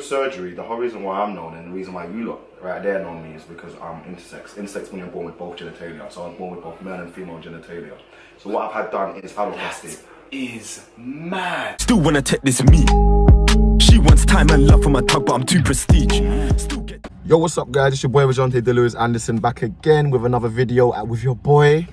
with surgery, the whole reason why I'm known and the reason why you lot right there know me is because I'm intersex. Intersex meaning I'm born with both genitalia. So I'm born with both male and female genitalia. So what I've had done is phalloplasty. Is mad. Still wanna take this me. She wants time and love from a tug, but I'm too prestige. Yo, what's up guys? It's your boy Vajante DeLewis Anderson back again with another video with your boy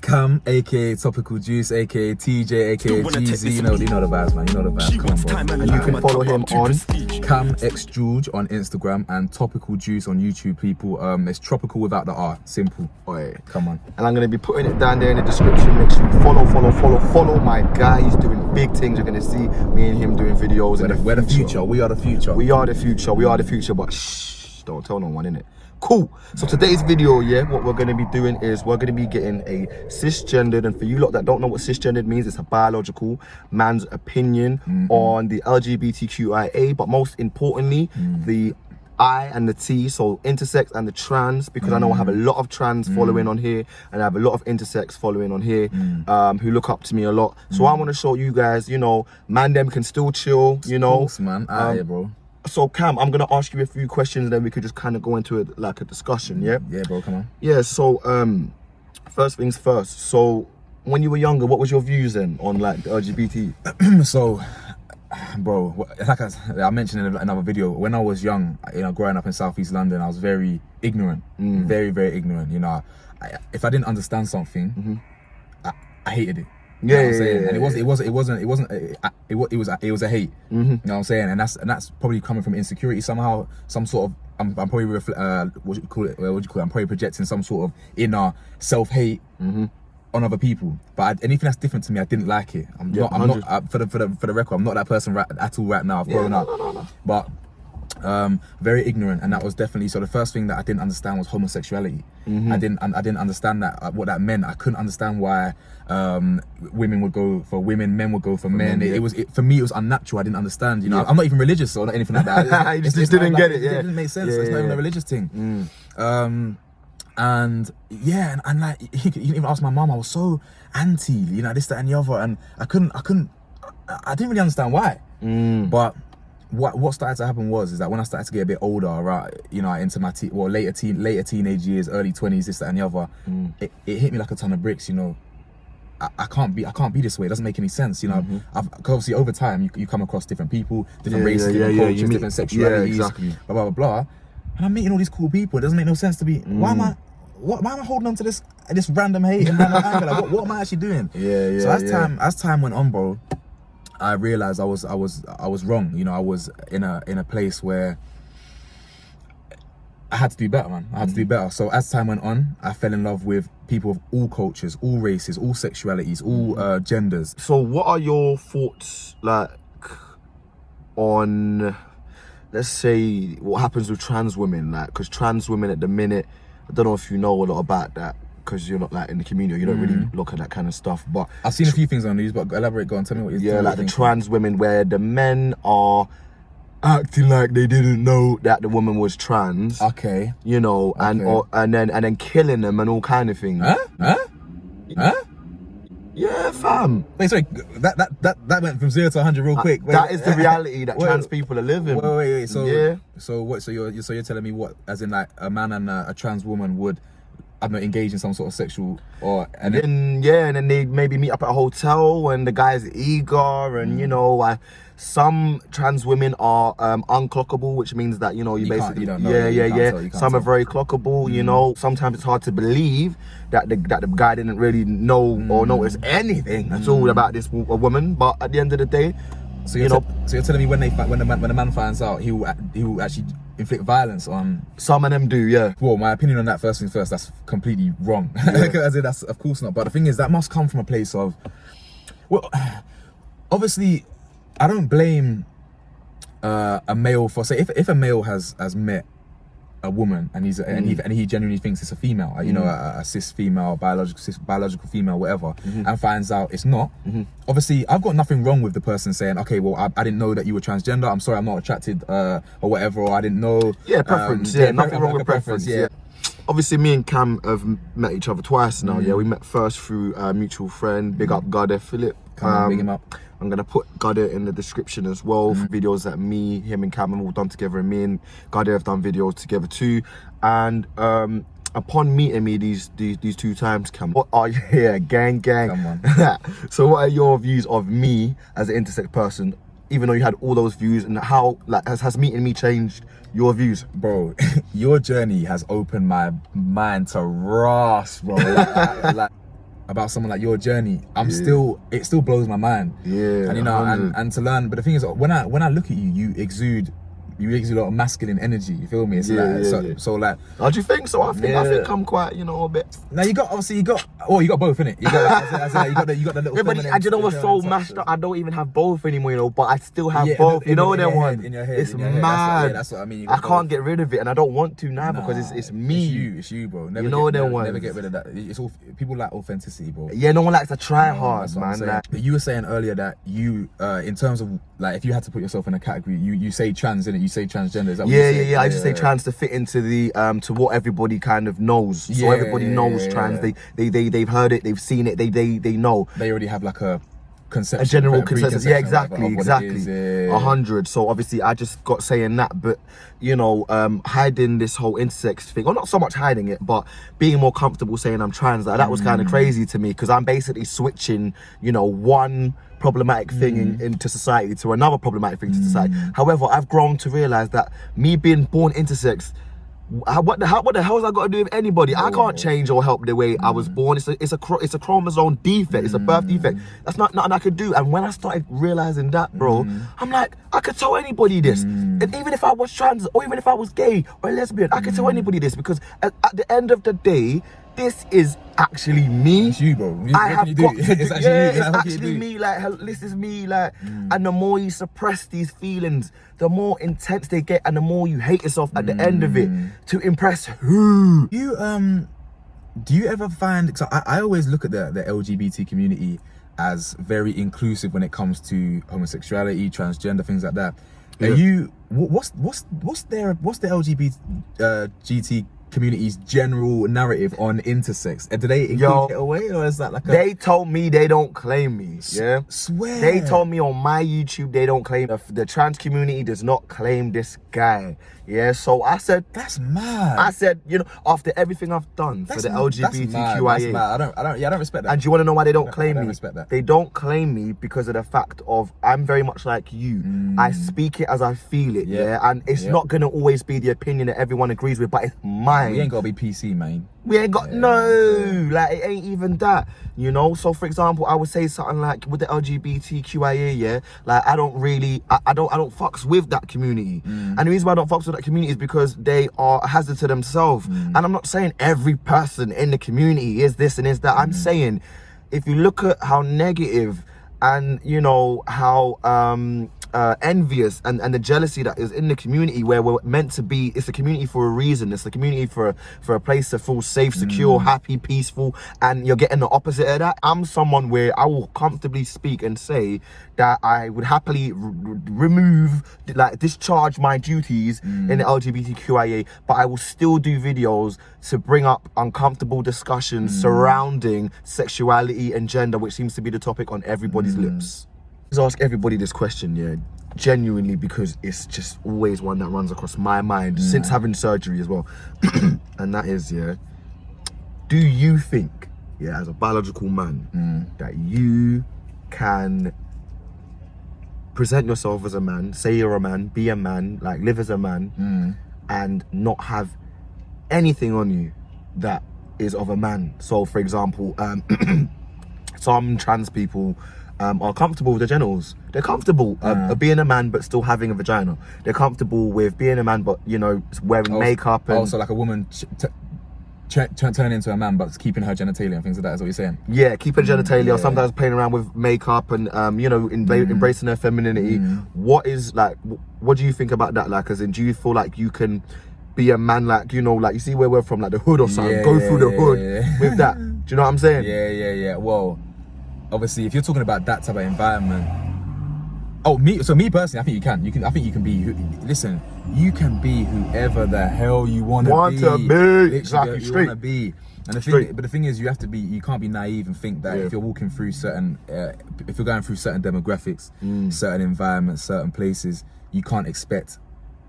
Cam, aka Topical Juice, aka TJ, aka GZ. You know the vibes, man. You know the vibes. Come on, bro. And you can follow him on Cam X Juge on Instagram and Topical Juice on YouTube, people. It's tropical without the R. Simple. Oi. Come on. And I'm gonna be putting it down there in the description. Make sure you follow my guy. He's doing big things. You're gonna see me and him doing videos. We're the future. We are the future. We are the future. We are the future. But shh, don't tell no one, innit? Cool. So today's video, yeah, what we're going to be doing is we're going to be getting a cisgendered, and for you lot that don't know what cisgendered means, it's a biological man's opinion on the LGBTQIA, but most importantly, the I and the T, so intersex and the trans, because I know I have a lot of trans following on here, and I have a lot of intersex following on here, who look up to me a lot. So I want to show you guys, you know, man them can still chill, you know. Of course, man. Yeah, bro. So Cam, I'm gonna ask you a few questions, and then we could just kind of go into it like a discussion. Yeah. Yeah, bro. Come on. Yeah. So first things first. So when you were younger, what was your views then on like the LGBT? So, bro, like I mentioned in another video, when I was young, you know, growing up in Southeast London, I was very ignorant, very ignorant. You know, if I didn't understand something, I hated it. You know what I'm saying? And it was a hate. You know what I'm saying? And that's probably coming from insecurity somehow. Some sort of I'm probably what would you call it? I'm probably projecting some sort of inner self-hate on other people. But anything that's different to me, I didn't like it. I'm not for the record, I'm not that person at all right now. I've grown up, but very ignorant, and that was definitely so. The first thing that I didn't understand was homosexuality. I didn't understand that what that meant. I couldn't understand why women would go for women, men would go for men. For me, it was unnatural. I didn't understand. You know, I'm not even religious or anything like that. You just didn't get it. Yeah, it didn't make sense. It's not even a religious thing. And yeah, and like you can even ask my mum. I was so anti, you know, this, that, and the other, and I didn't really understand why. But what started to happen is that when I started to get a bit older, right, you know, into my later teenage years, early 20s, this, that, and the other, it hit me like a ton of bricks. You know, I can't be this way. It doesn't make any sense. You know, cause obviously over time you come across different people, different races, different cultures, different sexualities, exactly. blah blah blah. And I'm meeting all these cool people. It doesn't make no sense to be. Why am I holding on to this random hate and random anger? Like, what am I actually doing? So as time went on, bro, I realized I was wrong. You know, I was in a place where I had to do better, man. I had to do better. So as time went on, I fell in love with people of all cultures, all races, all sexualities, all genders. So what are your thoughts like on, let's say, what happens with trans women? Like, because trans women at the minute, I don't know if you know a lot about that, because you're not like in the community, you don't really look at that kind of stuff. But I've seen a few things on news, but elaborate, go on, tell me what you think. Yeah, like the trans women where the men are acting like they didn't know that the woman was trans. Okay. You know, and then killing them and all kind of things. Huh? Yeah, fam. Wait, sorry, that went from 0 to 100 real quick. That is the reality that trans people are living. Wait. So yeah. So what? So you're telling me what? As in, like, a man and a trans woman would, I don't know, engage in some sort of sexual and then they maybe meet up at a hotel and the guy's eager, and you know, some trans women are unclockable, which means that, you know, you basically you don't know, some are very clockable. You know, sometimes it's hard to believe that the guy didn't really know or notice anything at all about this woman, but at the end of the day, so you're telling me when the man finds out, he will actually inflict violence on. Some of them do, yeah. Well, my opinion on that, first things first, that's completely wrong. As in, that's of course not. But the thing is, that must come from a place of, well, obviously, I don't blame a male for, say, if a male has met a woman and he genuinely thinks it's a female, you know, a cis female, biological female, whatever, and finds out it's not. Obviously, I've got nothing wrong with the person saying, okay, well, I didn't know that you were transgender. I'm sorry, I'm not attracted or whatever, or I didn't know. Yeah, preference. Nothing wrong with preference. Yeah. Obviously, me and Cam have met each other twice now. Yeah, we met first through a mutual friend. Big up, Philip. Come on, big him up. I'm gonna put Gada in the description as well for videos that me, him and Cam have all done together, and me and Gada have done videos together too. And upon meeting me these 2 times, Cam, what are you here? Gang. Come on. So what are your views of me as an intersex person, even though you had all those views, and how like has meeting me changed your views? Bro, your journey has opened my mind to Ross, bro. Like, about someone like your journey, it still blows my mind. Yeah, and you know, and to learn. But the thing is, when I look at you, you exude a lot of masculine energy. You feel me? It's so like. How do you think? So I think I'm quite, you know, a bit. Now you got both, innit? You got the little. Yeah, but feminine, I don't know what's so mashed up. I don't even have both anymore, you know. But I still have both. You know them ones. In your head, it's in your head. mad. That's what I mean. I can't get rid of it, and I don't want to now because it's me. It's you, bro. Never you know them ones. Never get rid of that. It's all people like authenticity, bro. Yeah, no one likes to try hard, That's what I'm man. Like, saying. You were saying earlier that you, in terms of like, if you had to put yourself in a category, you say trans, innit? You say transgender. Is that what you say? Yeah. I just say trans to fit into the to what everybody kind of knows. So everybody knows trans. They've heard it, they've seen it, they know. They already have like a conception, a general consensus. Yeah, exactly. 100. So obviously I just got saying that, but you know, hiding this whole intersex thing, or not so much hiding it, but being more comfortable saying I'm trans, like, that was kind of crazy to me, because I'm basically switching, you know, one problematic thing into society to another problematic thing to society. However, I've grown to realize that me being born intersex, what the hell has I got to do with anybody? I can't change or help the way I was born. It's a chromosome defect. It's a birth defect. That's not nothing I could do. And when I started realizing that, bro, I'm like, I could tell anybody this. And even if I was trans, or even if I was gay or lesbian, I could tell anybody this, because at the end of the day, this is actually me. It's you, bro. I have got to do, it's actually me. Like, this is me. Like, and the more you suppress these feelings, the more intense they get, and the more you hate yourself at the end of it. To impress who? You do you ever find? Because I always look at the LGBT community as very inclusive when it comes to homosexuality, transgender, things like that. Are you? What's the LGBT community's general narrative on intersex? Do they include it away, or is that like they told me they don't claim me? Yeah, swear. They told me on my YouTube they don't claim the trans community does not claim this guy. Yeah, so I said, that's mad. I said, you know, after everything I've done for the LGBTQIA, I don't respect that. And do you want to know why they don't claim me? I me? respect that. They don't claim me because of the fact of I'm very much like you. I speak it as I feel it, and it's not gonna always be the opinion that everyone agrees with, but it's mine. We ain't gotta be PC, man. We ain't got like, it ain't even that, you know. So for example, I would say something like with the LGBTQIA, like I don't fucks with that community, and the reason why I don't fucks with that community is because they are a hazard to themselves. And I'm not saying every person in the community is this and is that. I'm saying if you look at how negative and, you know, how envious and the jealousy that is in the community, where we're meant to be, it's a community for a reason. It's a community for a place to feel safe, secure, happy, peaceful, and you're getting the opposite of that. I'm someone where I will comfortably speak and say that I would happily discharge my duties in the LGBTQIA, but I will still do videos to bring up uncomfortable discussions surrounding sexuality and gender, which seems to be the topic on everybody's lips. Ask everybody this question, genuinely, because it's just always one that runs across my mind since having surgery as well. And that is, do you think, as a biological man, that you can present yourself as a man, say you're a man, be a man, like live as a man, and not have anything on you that is of a man? So for example, some trans people are comfortable with their genitals. They're comfortable being a man but still having a vagina. They're comfortable with being a man but, you know, wearing makeup and... Also like a woman turn into a man but keeping her genitalia and things like that, is what you're saying? Yeah, keeping genitalia, or sometimes playing around with makeup and, you know, embracing their femininity. What do you think about that? Like, as in, do you feel like you can be a man, like, you know, like you see where we're from, like the hood or something, go through the hood with that? Do you know what I'm saying? Yeah. Well, obviously, if you're talking about that type of environment, Oh, me personally, I think you can. I think you can be. Listen, you can be whoever the hell you want to be. Exactly, You straight. want to be. And the thing is, you can't be naive and think that if you're walking through certain, if you're going through certain demographics, certain environments, certain places, you can't expect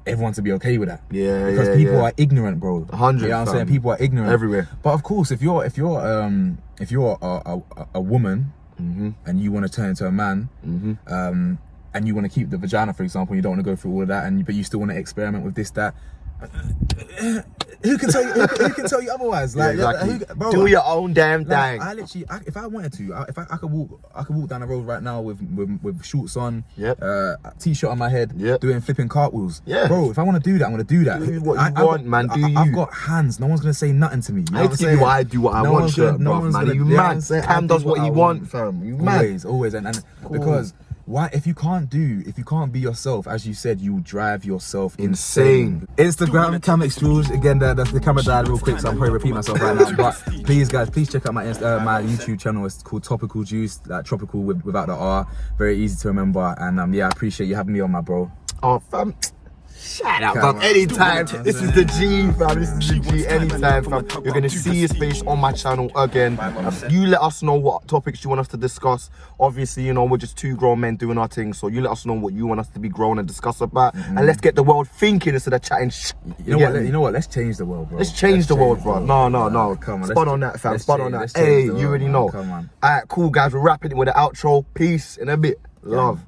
everyone to be okay with that. Because people are ignorant, bro. 100. You know what I'm saying? People are ignorant everywhere. But of course, if you're a woman and you want to turn into a man, and you want to keep the vagina, for example, you don't want to go through all of that, but you still want to experiment with this, that. Who can tell you? Who can tell you otherwise? Like, exactly. Do your own damn thing. I literally, if I wanted to, if I could walk down the road right now with shorts on, t-shirt on my head, doing flipping cartwheels. Bro, if I want to do that, I'm gonna do that. Do what you want, man. Do you? I've got hands. No one's gonna say nothing to me. You know I tell you what I do, what I want, shirt, bruv, man. You mad? Cam does what he want, fam. You mad? Always, and because. Why, if you can't be yourself, as you said, you drive yourself insane. Instagram, camera explosion. Again, the camera died real quick, so I'm probably repeating myself right now. But please, guys, please check out my YouTube channel. It's called Topical Juice, like tropical without the R. Very easy to remember. And yeah, I appreciate you having me on, my bro. Oh, fam. Shout out, fam. Anytime. This is the G, fam. This is the G. Anytime, fam. You're gonna see his face on my channel again. You let us know what topics you want us to discuss. Obviously, you know, we're just two grown men doing our thing. So you let us know what you want us to be grown and discuss about. And let's get the world thinking instead of chatting. You know what? Let's change the world, bro. Let's change the world, bro. No. Come on. Spot on that, fam. Spot on that. Hey, you already know. Come on. Alright, cool, guys. We're wrapping it with the outro. Peace in a bit. Love.